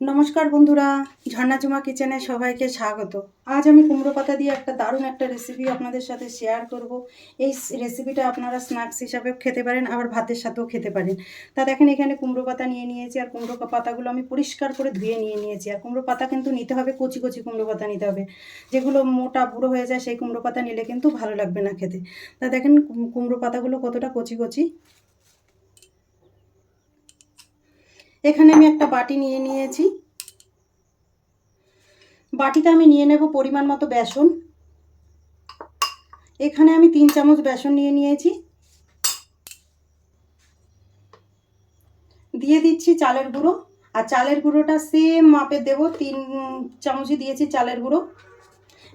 নমস্কার বন্ধুরা, ঝর্ণা ঝুমা কিচেনে সবাইকে স্বাগত। আজ আমি কুমড়ো পাতা দিয়ে একটা দারুণ একটা রেসিপি আপনাদের সাথে শেয়ার করব। এই রেসিপিটা আপনারা স্ন্যাক্স হিসাবেও খেতে পারেন, আবার ভাতের সাথেও খেতে পারেন। তা দেখেন, এখানে কুমড়ো পাতা নিয়ে নিয়েছি, আর কুমড়ো পাতাগুলো আমি পরিষ্কার করে ধুয়ে নিয়ে নিয়েছি। আর কুমড়ো পাতা কিন্তু নিতে হবে কচি কচি কুমড়ো পাতা নিতে হবে। যেগুলো মোটা বুড়ো হয়ে যায় সেই কুমড়ো পাতা নিলে কিন্তু ভালো লাগবে না খেতে। তা দেখেন কুমড়ো পাতাগুলো কতটা কচি কচি। এখানে আমি একটা বাটি নিয়ে নিয়েছি। বাটিতে আমি নিয়ে নেব পরিমাণ মতো বেসন। এখানে আমি 3 চামচ বেসন নিয়ে নিয়েছি। দিয়ে দিচ্ছি চালের গুঁড়ো, আর চালের গুঁড়োটা সেম মাপে দেব। 3 চামচই দিয়েছি চালের গুঁড়ো।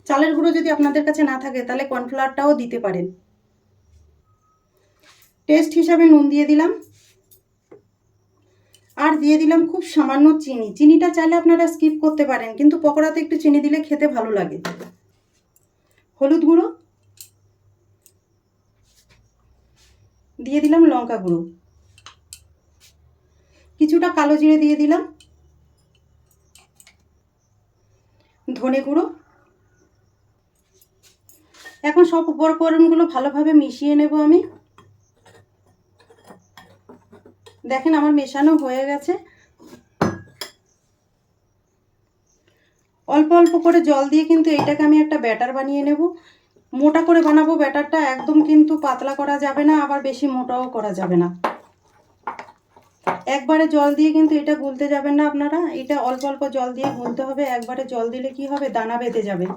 চালের গুঁড়ো যদি আপনাদের কাছে না থাকে তাহলে কর্নফ্লাওয়ারটাও দিতে পারেন। টেস্ট হিসাবে নুন দিয়ে দিলাম, আর দিয়ে দিলাম খুব সামান্য চিনি। চিনিটা চাইলে আপনারা স্কিপ করতে পারেন, কিন্তু পকোড়াতে একটু চিনি দিলে খেতে ভালো লাগে। হলুদ গুঁড়ো দিয়ে দিলাম, লঙ্কা গুঁড়ো, কিছুটা কালো জিরে দিয়ে দিলাম, ধনে গুঁড়ো। এখন সব উপকরণগুলো ভালোভাবে মিশিয়ে নেব আমি। দেখেন আমার মেশানো হয়ে গেছে। অল্প অল্প করে জল দিয়ে কিন্তু এইটাকে আমি একটা ব্যাটার বানিয়ে নেব। মোটা করে বানাবো ব্যাটারটা, একদম কিন্তু পাতলা করা যাবে না, আবার বেশি মোটাও করা যাবে না। একবারে জল দিয়ে কিন্তু এটা গুলতে যাবেন না আপনারা, এটা অল্প অল্প জল দিয়ে গুলতে হবে। একবারে জল দিলে কি হবে, দানা বেঁধে যাবে।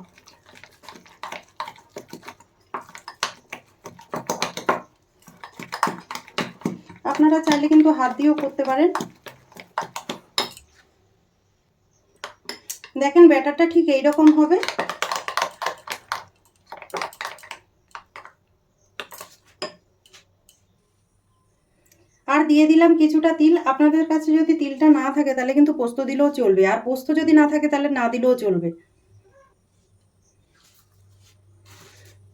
আপনারা চাইলে কিন্তু হাত দিয়েও করতে পারেন। দেখেন ব্যাটারটা ঠিক এইরকম হবে। আর দিয়ে দিলাম কিছুটা তিল। আপনাদের কাছে যদি তিলটা না থাকে তাহলে কিন্তু পোস্ত দিলেও চলবে, আর পোস্ত যদি না থাকে তাহলে না দিলেও চলবে।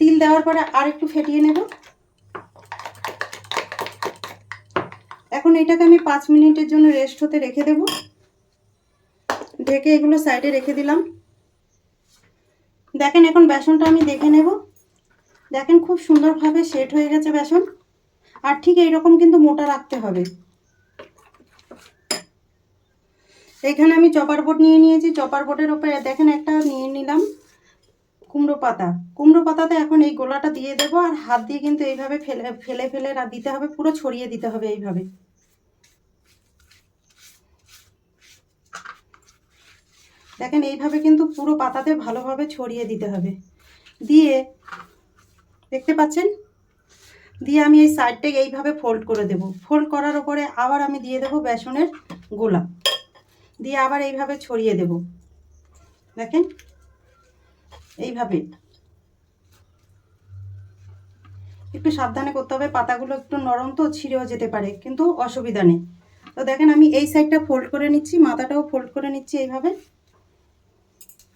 তিল দেওয়ার পরে আর একটু ফেটিয়ে নেব। এখন এটাকে আমি 5 মিনিটের জন্য রেস্ট হতে রেখে দেব। ঢেকে এগুলো সাইডে রেখে দিলাম। দেখেন এখন বেসনটা আমি দেখে নেব। দেখেন খুব সুন্দরভাবে সেট হয়ে গেছে বেসন। আর ঠিক এইরকম কিন্তু মোটা রাখতে হবে। এখানে আমি চপার বোর্ড নিয়ে নিয়েছি। চপার বোর্ডের ওপরে দেখেন একটা নিয়ে নিলাম কুমড়ো পাতা। কুমড়ো পাতাতে এখন এই গোলাটা দিয়ে দেব, আর হাত দিয়ে কিন্তু এইভাবে ফেলে ফেলে ফেলে দিতে হবে, পুরো ছড়িয়ে দিতে হবে এইভাবে। দেখেন এইভাবে কিন্তু পুরো পাতাতে ভালোভাবে ছড়িয়ে দিতে হবে। দিয়ে দেখতে পাচ্ছেন, দিয়ে আমি এই সাইডটাকে এইভাবে ফোল্ড করে দেব। ফোল্ড করার ওপরে আবার আমি দিয়ে দেব বেসনের গোলা, দিয়ে আবার এইভাবে ছড়িয়ে দেব। দেখেন এইভাবে একটু সাবধানে করতে হবে, পাতাগুলো একটু নরম তো ছিঁড়েও যেতে পারে, কিন্তু অসুবিধা নেই। তো দেখেন আমি এই সাইডটা ফোল্ড করে নিচ্ছি, মাথাটাও ফোল্ড করে নিচ্ছি এইভাবে।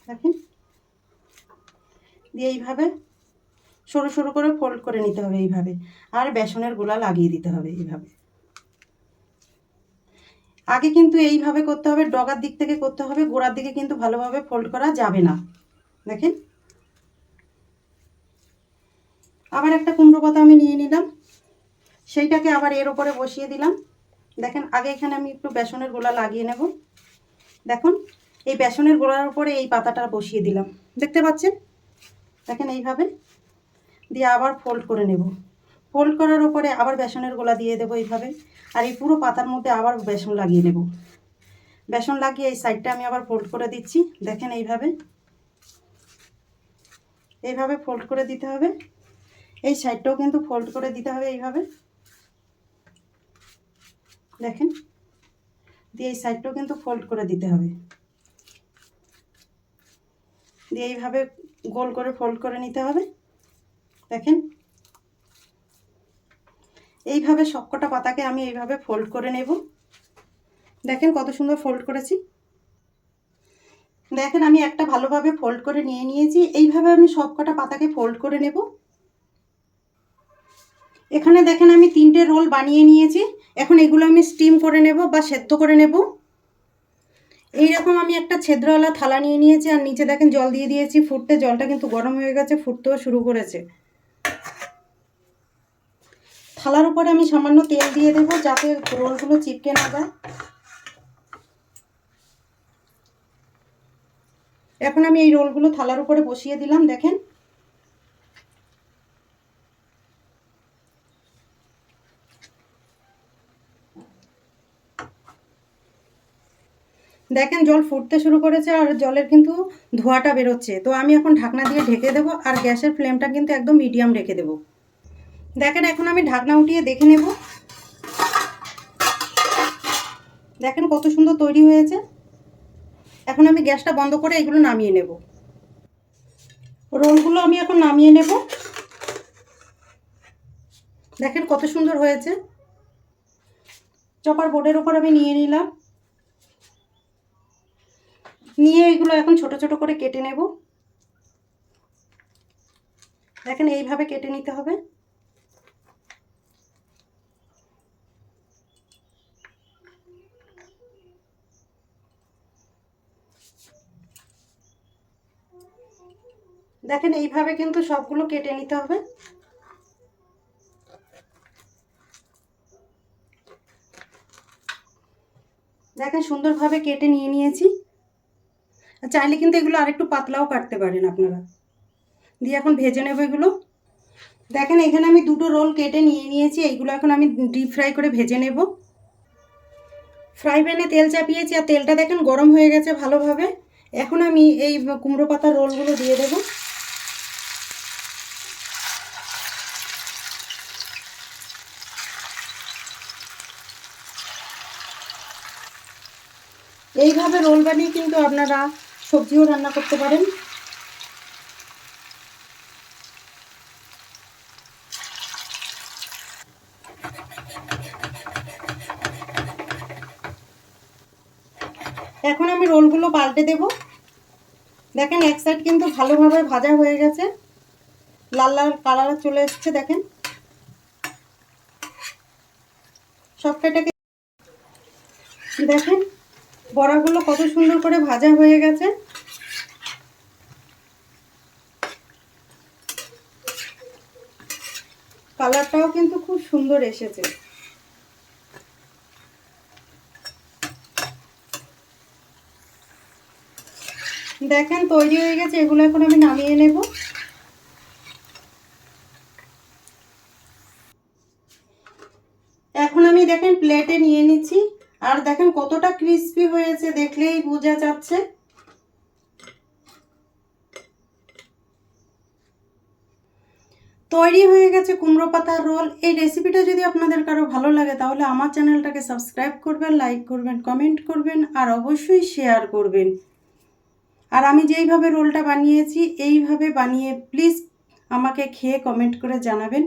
দেখেন দিয়ে এইভাবে সরু সরু করে ফোল্ড করে নিতে হবে এইভাবে, আর বেসনের গোলা লাগিয়ে দিতে হবে এইভাবে। আগে কিন্তু এইভাবে করতে হবে, ডগার দিক থেকে করতে হবে, গোড়ার দিকে কিন্তু ভালোভাবে ফোল্ড করা যাবে না। দেখেন আবার একটা কুমড়ো পাতা আমি নিয়ে নিলাম, সেইটাকে আবার এর ওপরে বসিয়ে দিলাম। দেখেন আগে এখানে আমি একটু বেসনের গোলা লাগিয়ে নেব। দেখুন এই বেসনের গোলার উপরে এই পাতাটা বসিয়ে দিলাম, দেখতে পাচ্ছেন। দেখেন এইভাবে দিয়ে আবার ফোল্ড করে নেব। ফোল্ড করার উপরে আবার বেসনের গোলা দিয়ে দেবো এইভাবে, আর এই পুরো পাতার মধ্যে আবার বেসন লাগিয়ে নেব। বেসন লাগিয়ে এই সাইডটা আমি আবার ফোল্ড করে দিচ্ছি। দেখেন এইভাবে এইভাবে ফোল্ড করে দিতে হবে। এই সাইডটাও কিন্তু ফোল্ড করে দিতে হবে এইভাবে। দেখেন দিয়ে এই সাইডটাও কিন্তু ফোল্ড করে দিতে হবে, দিয়ে এইভাবে গোল করে ফোল্ড করে নিতে হবে। দেখেন এইভাবে সবকটা পাতাকে আমি এইভাবে ফোল্ড করে নেব। দেখেন কত সুন্দর ফোল্ড করেছি। দেখেন আমি একটা ভালোভাবে ফোল্ড করে নিয়ে নিয়েছি। এইভাবে আমি সবকটা পাতাকে ফোল্ড করে নেব। এখানে দেখেন আমি 3টে রোল বানিয়ে নিয়েছি। এখন এগুলো আমি স্টিম করে নেব বা সেদ্ধ করে নেব। এইরকম আমি একটা ছিদ্রওয়ালা থালা নিয়ে নিয়েছি, আর নিচে দেখেন জল দিয়ে দিয়েছি ফুটতে। জলটা কিন্তু গরম হয়ে গেছে, ফুটতেও শুরু করেছে। থালার উপরে আমি সামান্য তেল দিয়ে দেবো যাতে রোলগুলো চিপকে না যায়। এখন আমি এই রোলগুলো থালার উপরে বসিয়ে দিলাম। দেখেন দেখেন জল ফুটতে শুরু করেছে, আর জলের কিন্তু ধোঁয়াটা বেরোচ্ছে। তো আমি এখন ঢাকনা দিয়ে ঢেকে দেবো, আর গ্যাসের ফ্লেমটা কিন্তু একদম মিডিয়াম রেখে দেবো। দেখেন এখন আমি ঢাকনা উঠিয়ে দেখে নেব। দেখেন কত সুন্দর তৈরি হয়েছে। এখন আমি গ্যাসটা বন্ধ করে এগুলো নামিয়ে নেব। রোলগুলো আমি এখন নামিয়ে নেব। দেখেন কত সুন্দর হয়েছে। চপার বোর্ডের উপর আমি নিয়ে নিলাম, নিয়ে এগুলো এখন ছোট ছোট করে কেটে নেব। দেখেন এইভাবে কেটে নিতে হবে। দেখেন এইভাবে কিন্তু সবগুলো কেটে নিতে হবে। দেখেন সুন্দরভাবে কেটে নিয়ে নিয়েছি। চাইলে কিন্তু এগুলো আরেকটু পাতলাও কাটতে পারেন আপনারা। দিয়ে এখন ভেজে নেব এগুলো। দেখেন এখানে আমি দুটো রোল কেটে নিয়ে নিয়েছি, এইগুলো এখন আমি ডিপ ফ্রাই করে ভেজে নেব। ফ্রাই প্যানে তেল চাপিয়েছি, আর তেলটা দেখেন গরম হয়ে গেছে ভালোভাবে। এখন আমি এই কুমড়ো পাতার রোলগুলো দিয়ে দেব। এইভাবে রোল বানিয়ে কিন্তু আপনারা সবজিও রান্না করতে পারেন। এখন আমি রোলগুলো পাল্টে দেব। দেখেন এক সাইড কিন্তু ভালোভাবে ভাজা হয়ে গেছে, লাল লাল কালার চলে এসছে। দেখেন সবটাকে দেখেন বড়াগুলো কত সুন্দর করে ভাজা হয়ে গেছে। কালারটাও কিন্তু খুব সুন্দর এসেছে। দেখেন তৈরি হয়ে গেছে, এগুলো এখন আমি নামিয়ে নেব। এখন আমি দেখেন প্লেটে নিয়ে নিচ্ছি, আর দেখেন কতটা ক্রিস্পি হয়েছে, দেখলেই বোঝা যাচ্ছে। তৈরি হয়ে গেছে কুমড়ো পাতার রোল। এই রেসিপিটা যদি আপনাদের কারো ভালো লাগে তাহলে আমার চ্যানেলটাকে সাবস্ক্রাইব করবেন, লাইক করবেন, কমেন্ট করবেন, আর অবশ্যই শেয়ার করবেন। আর আমি যেইভাবে রোলটা বানিয়েছি এইভাবে বানিয়ে প্লিজ আমাকে খেয়ে কমেন্ট করে জানাবেন।